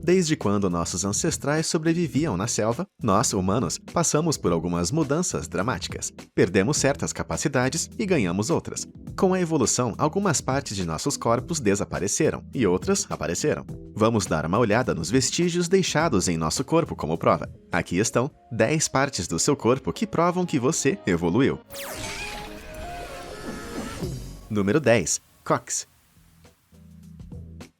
Desde quando nossos ancestrais sobreviviam na selva, nós, humanos, passamos por algumas mudanças dramáticas. Perdemos certas capacidades e ganhamos outras. Com a evolução, algumas partes de nossos corpos desapareceram e outras apareceram. Vamos dar uma olhada nos vestígios deixados em nosso corpo como prova. Aqui estão 10 partes do seu corpo que provam que você evoluiu. Número 10. Cox.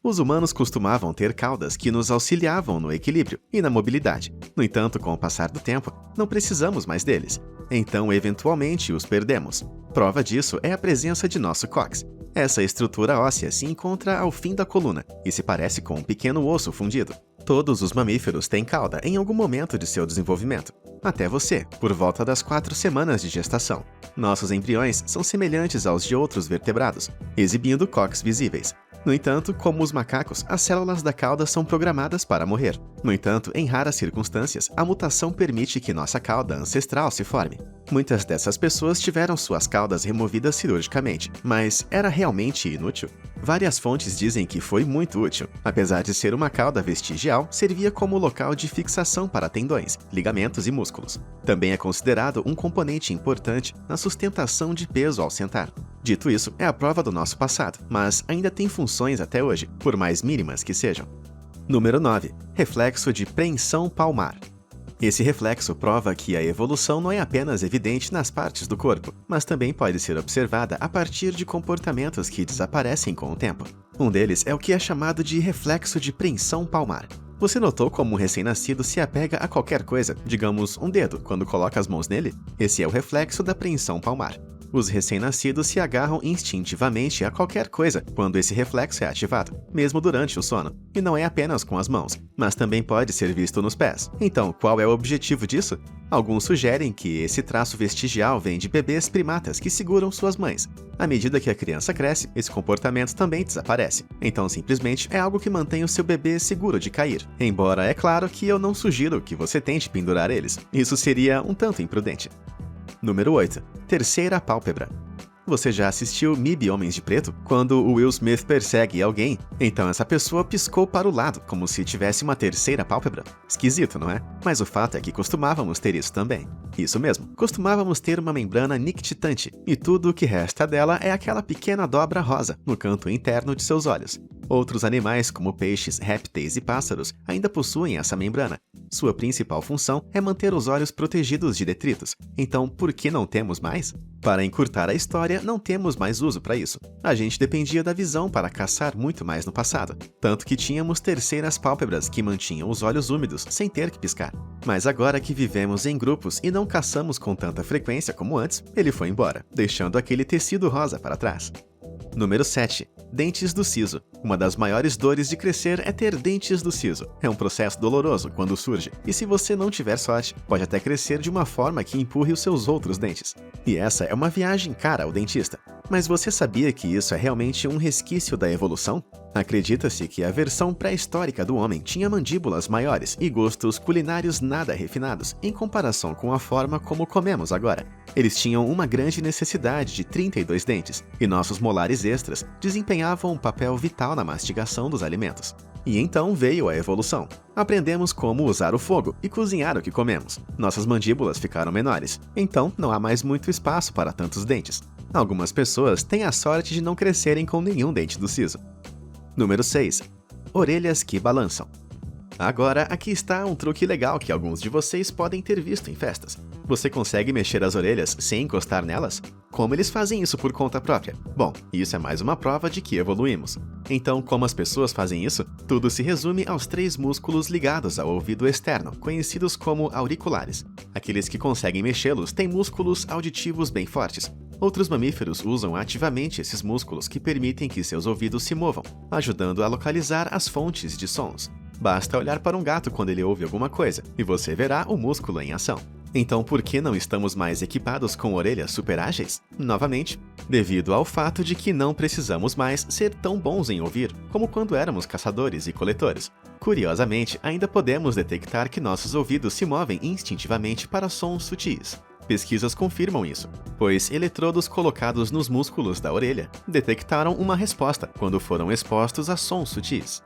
Os humanos costumavam ter caudas que nos auxiliavam no equilíbrio e na mobilidade. No entanto, com o passar do tempo, não precisamos mais deles. Então, eventualmente, os perdemos. Prova disso é a presença de nosso cóccix. Essa estrutura óssea se encontra ao fim da coluna e se parece com um pequeno osso fundido. Todos os mamíferos têm cauda em algum momento de seu desenvolvimento. Até você, por volta das 4 semanas de gestação. Nossos embriões são semelhantes aos de outros vertebrados, exibindo cóccix visíveis. No entanto, como os macacos, as células da cauda são programadas para morrer. No entanto, em raras circunstâncias, a mutação permite que nossa cauda ancestral se forme. Muitas dessas pessoas tiveram suas caudas removidas cirurgicamente, mas era realmente inútil? Várias fontes dizem que foi muito útil. Apesar de ser uma cauda vestigial, servia como local de fixação para tendões, ligamentos e músculos. Também é considerado um componente importante na sustentação de peso ao sentar. Dito isso, é a prova do nosso passado, mas ainda tem funções até hoje, por mais mínimas que sejam. Número 9. Reflexo de preensão palmar. Esse reflexo prova que a evolução não é apenas evidente nas partes do corpo, mas também pode ser observada a partir de comportamentos que desaparecem com o tempo. Um deles é o que é chamado de reflexo de preensão palmar. Você notou como um recém-nascido se apega a qualquer coisa, digamos um dedo, quando coloca as mãos nele? Esse é o reflexo da preensão palmar. Os recém-nascidos se agarram instintivamente a qualquer coisa quando esse reflexo é ativado, mesmo durante o sono. E não é apenas com as mãos, mas também pode ser visto nos pés. Então, qual é o objetivo disso? Alguns sugerem que esse traço vestigial vem de bebês primatas que seguram suas mães. À medida que a criança cresce, esse comportamento também desaparece. Então, simplesmente, é algo que mantém o seu bebê seguro de cair. Embora é claro que eu não sugiro que você tente pendurar eles. Isso seria um tanto imprudente. Número 8. Terceira pálpebra. Você já assistiu MIB Homens de Preto? Quando o Will Smith persegue alguém, então essa pessoa piscou para o lado, como se tivesse uma terceira pálpebra. Esquisito, não é? Mas o fato é que costumávamos ter isso também. Isso mesmo, costumávamos ter uma membrana nictitante, e tudo o que resta dela é aquela pequena dobra rosa no canto interno de seus olhos. Outros animais, como peixes, répteis e pássaros, ainda possuem essa membrana. Sua principal função é manter os olhos protegidos de detritos. Então, por que não temos mais? Para encurtar a história, não temos mais uso para isso. A gente dependia da visão para caçar muito mais no passado, tanto que tínhamos terceiras pálpebras que mantinham os olhos úmidos sem ter que piscar. Mas agora que vivemos em grupos e não caçamos com tanta frequência como antes, ele foi embora, deixando aquele tecido rosa para trás. Número 7. Dentes do siso. Uma das maiores dores de crescer é ter dentes do siso. É um processo doloroso quando surge, e se você não tiver sorte, pode até crescer de uma forma que empurre os seus outros dentes. E essa é uma viagem cara ao dentista. Mas você sabia que isso é realmente um resquício da evolução? Acredita-se que a versão pré-histórica do homem tinha mandíbulas maiores e gostos culinários nada refinados em comparação com a forma como comemos agora. Eles tinham uma grande necessidade de 32 dentes, e nossos molares extras desempenhavam um papel vital na mastigação dos alimentos. E então veio a evolução. Aprendemos como usar o fogo e cozinhar o que comemos. Nossas mandíbulas ficaram menores, então não há mais muito espaço para tantos dentes. Algumas pessoas têm a sorte de não crescerem com nenhum dente do siso. Número 6. Orelhas que balançam. Agora, aqui está um truque legal que alguns de vocês podem ter visto em festas. Você consegue mexer as orelhas sem encostar nelas? Como eles fazem isso por conta própria? Bom, isso é mais uma prova de que evoluímos. Então, como as pessoas fazem isso? Tudo se resume aos 3 músculos ligados ao ouvido externo, conhecidos como auriculares. Aqueles que conseguem mexê-los têm músculos auditivos bem fortes. Outros mamíferos usam ativamente esses músculos que permitem que seus ouvidos se movam, ajudando a localizar as fontes de sons. Basta olhar para um gato quando ele ouve alguma coisa, e você verá o músculo em ação. Então, por que não estamos mais equipados com orelhas super ágeis? Novamente, devido ao fato de que não precisamos mais ser tão bons em ouvir como quando éramos caçadores e coletores. Curiosamente, ainda podemos detectar que nossos ouvidos se movem instintivamente para sons sutis. Pesquisas confirmam isso, pois eletrodos colocados nos músculos da orelha detectaram uma resposta quando foram expostos a sons sutis.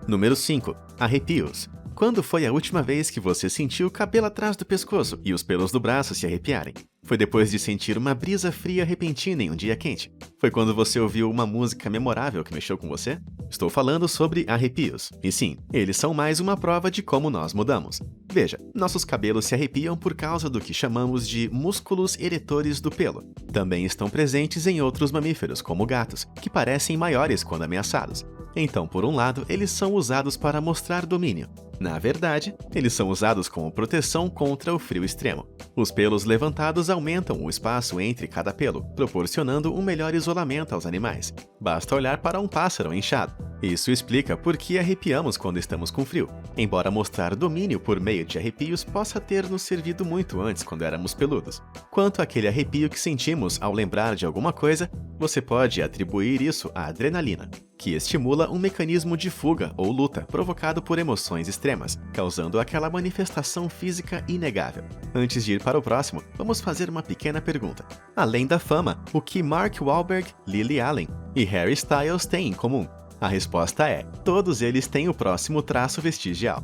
Número 5. Arrepios. Quando foi a última vez que você sentiu o cabelo atrás do pescoço e os pelos do braço se arrepiarem? Foi depois de sentir uma brisa fria repentina em um dia quente? Foi quando você ouviu uma música memorável que mexeu com você? Estou falando sobre arrepios. E sim, eles são mais uma prova de como nós mudamos. Veja, nossos cabelos se arrepiam por causa do que chamamos de músculos eretores do pelo. Também estão presentes em outros mamíferos, como gatos, que parecem maiores quando ameaçados. Então, por um lado, eles são usados para mostrar domínio. Na verdade, eles são usados como proteção contra o frio extremo. Os pelos levantados aumentam o espaço entre cada pelo, proporcionando um melhor isolamento aos animais. Basta olhar para um pássaro inchado. Isso explica por que arrepiamos quando estamos com frio. Embora mostrar domínio por meio de arrepios possa ter nos servido muito antes quando éramos peludos. Quanto àquele arrepio que sentimos ao lembrar de alguma coisa, você pode atribuir isso à adrenalina, que estimula um mecanismo de fuga ou luta provocado por emoções extremas, causando aquela manifestação física inegável. Antes de ir para o próximo, vamos fazer uma pequena pergunta. Além da fama, o que Mark Wahlberg, Lily Allen e Harry Styles têm em comum? A resposta é: todos eles têm o próximo traço vestigial.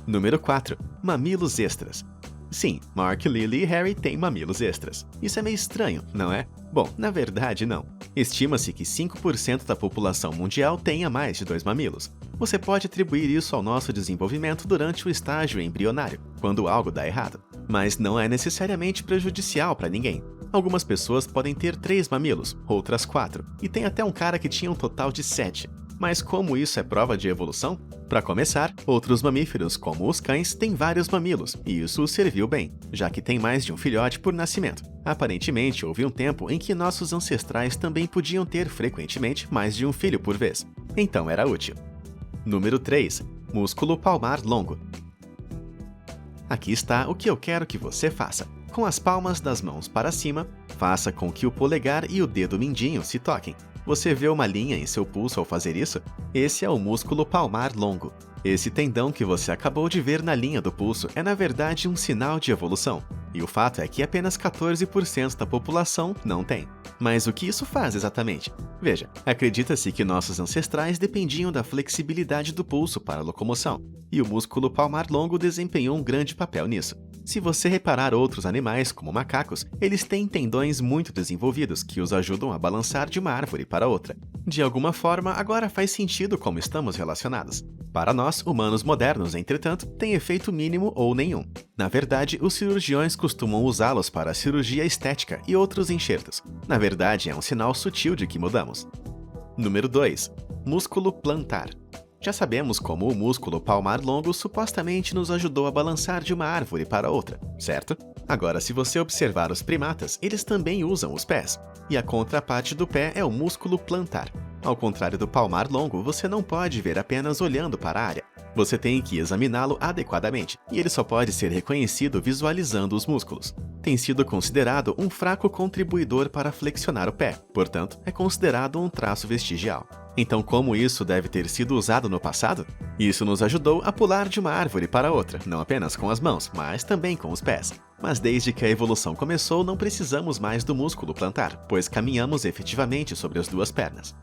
Número 4. Mamilos extras. Sim, Mark, Lily e Harry têm mamilos extras. Isso é meio estranho, não é? Bom, na verdade não. Estima-se que 5% da população mundial tenha mais de 2 mamilos. Você pode atribuir isso ao nosso desenvolvimento durante o estágio embrionário, quando algo dá errado. Mas não é necessariamente prejudicial para ninguém. Algumas pessoas podem ter 3 mamilos, outras 4, e tem até um cara que tinha um total de 7. Mas como isso é prova de evolução? Para começar, outros mamíferos, como os cães, têm vários mamilos, e isso os serviu bem, já que tem mais de um filhote por nascimento. Aparentemente, houve um tempo em que nossos ancestrais também podiam ter frequentemente mais de um filho por vez. Então era útil. Número 3. Músculo palmar longo. Aqui está o que eu quero que você faça. Com as palmas das mãos para cima, faça com que o polegar e o dedo mindinho se toquem. Você vê uma linha em seu pulso ao fazer isso? Esse é o músculo palmar longo. Esse tendão que você acabou de ver na linha do pulso é na verdade um sinal de evolução. E o fato é que apenas 14% da população não tem. Mas o que isso faz exatamente? Veja, acredita-se que nossos ancestrais dependiam da flexibilidade do pulso para a locomoção, e o músculo palmar longo desempenhou um grande papel nisso. Se você reparar outros animais, como macacos, eles têm tendões muito desenvolvidos que os ajudam a balançar de uma árvore para outra. De alguma forma, agora faz sentido como estamos relacionados. Para nós, humanos modernos, entretanto, tem efeito mínimo ou nenhum. Na verdade, os cirurgiões costumam usá-los para cirurgia estética e outros enxertos. Na verdade, é um sinal sutil de que mudamos. Número 2. Músculo plantar. Já sabemos como o músculo palmar longo supostamente nos ajudou a balançar de uma árvore para outra, certo? Agora, se você observar os primatas, eles também usam os pés. E a contraparte do pé é o músculo plantar. Ao contrário do palmar longo, você não pode ver apenas olhando para a área. Você tem que examiná-lo adequadamente, e ele só pode ser reconhecido visualizando os músculos. Tem sido considerado um fraco contribuidor para flexionar o pé, portanto, é considerado um traço vestigial. Então, como isso deve ter sido usado no passado? Isso nos ajudou a pular de uma árvore para outra, não apenas com as mãos, mas também com os pés. Mas desde que a evolução começou, não precisamos mais do músculo plantar, pois caminhamos efetivamente sobre as duas pernas.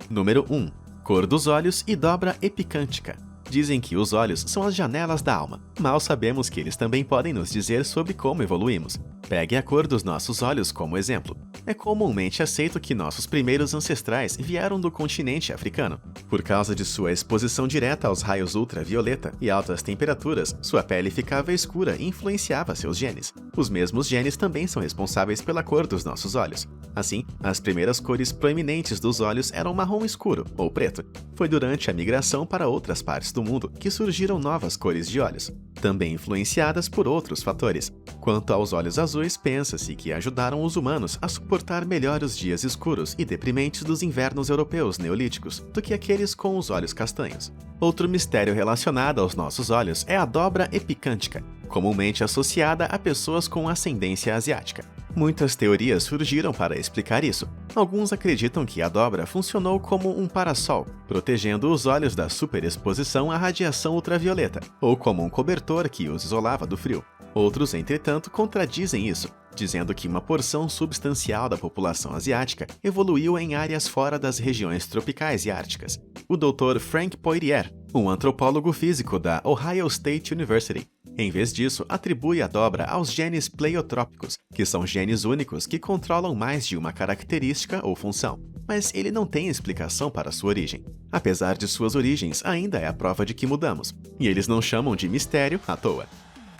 Número 1. Cor dos olhos e dobra epicântica. Dizem que os olhos são as janelas da alma. Mal sabemos que eles também podem nos dizer sobre como evoluímos. Pegue a cor dos nossos olhos como exemplo. É comumente aceito que nossos primeiros ancestrais vieram do continente africano. Por causa de sua exposição direta aos raios ultravioleta e altas temperaturas, sua pele ficava escura e influenciava seus genes. Os mesmos genes também são responsáveis pela cor dos nossos olhos. Assim, as primeiras cores proeminentes dos olhos eram marrom escuro, ou preto. Foi durante a migração para outras partes do mundo que surgiram novas cores de olhos, também influenciadas por outros fatores. Quanto aos olhos azuis, pensa-se que ajudaram os humanos a suportar melhor os dias escuros e deprimentes dos invernos europeus neolíticos do que aqueles com os olhos castanhos. Outro mistério relacionado aos nossos olhos é a dobra epicântica, comumente associada a pessoas com ascendência asiática. Muitas teorias surgiram para explicar isso. Alguns acreditam que a dobra funcionou como um parasol, protegendo os olhos da superexposição à radiação ultravioleta, ou como um cobertor que os isolava do frio. Outros, entretanto, contradizem isso, dizendo que uma porção substancial da população asiática evoluiu em áreas fora das regiões tropicais e árticas. O Dr. Frank Poirier, Um antropólogo físico da Ohio State University, em vez disso, atribui a dobra aos genes pleiotrópicos, que são genes únicos que controlam mais de uma característica ou função. Mas ele não tem explicação para sua origem. Apesar de suas origens, ainda é a prova de que mudamos. E eles não chamam de mistério à toa.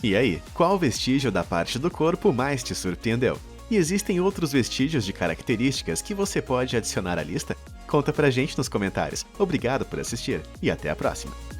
E aí, qual vestígio da parte do corpo mais te surpreendeu? E existem outros vestígios de características que você pode adicionar à lista? Conta pra gente nos comentários. Obrigado por assistir e até a próxima!